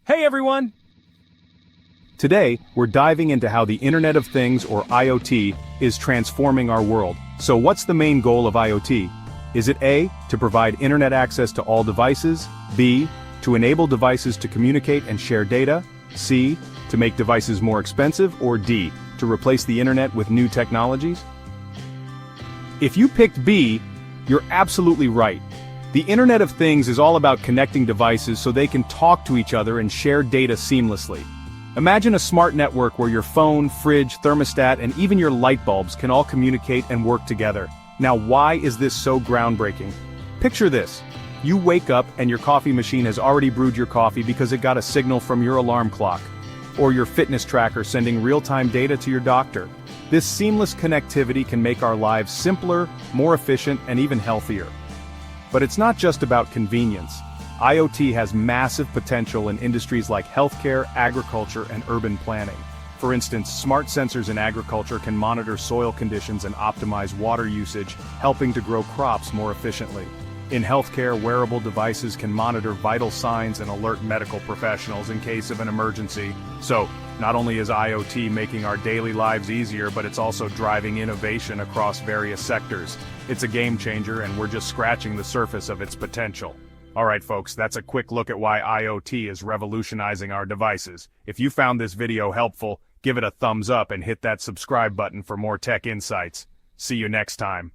Hey everyone! Today, we're diving into how the Internet of Things, or IoT, is transforming our world. So what's the main goal of IoT? Is it A, to provide internet access to all devices, B, to enable devices to communicate and share data, C, to make devices more expensive, or D, to replace the internet with new technologies? If you picked B, you're absolutely right. The Internet of Things is all about connecting devices so they can talk to each other and share data seamlessly. Imagine a smart network where your phone, fridge, thermostat, and even your light bulbs can all communicate and work together. Now, why is this so groundbreaking? Picture this. You wake up and your coffee machine has already brewed your coffee because it got a signal from your alarm clock, or your fitness tracker sending real-time data to your doctor. This seamless connectivity can make our lives simpler, more efficient, and even healthier. But it's not just about convenience. IoT has massive potential in industries like healthcare, agriculture, and urban planning. For instance, smart sensors in agriculture can monitor soil conditions and optimize water usage, helping to grow crops more efficiently. In healthcare, wearable devices can monitor vital signs and alert medical professionals in case of an emergency. So, not only is IoT making our daily lives easier, but it's also driving innovation across various sectors. It's a game changer, and we're just scratching the surface of its potential. Alright folks, that's a quick look at why IoT is revolutionizing our devices. If you found this video helpful, give it a thumbs up and hit that subscribe button for more tech insights. See you next time.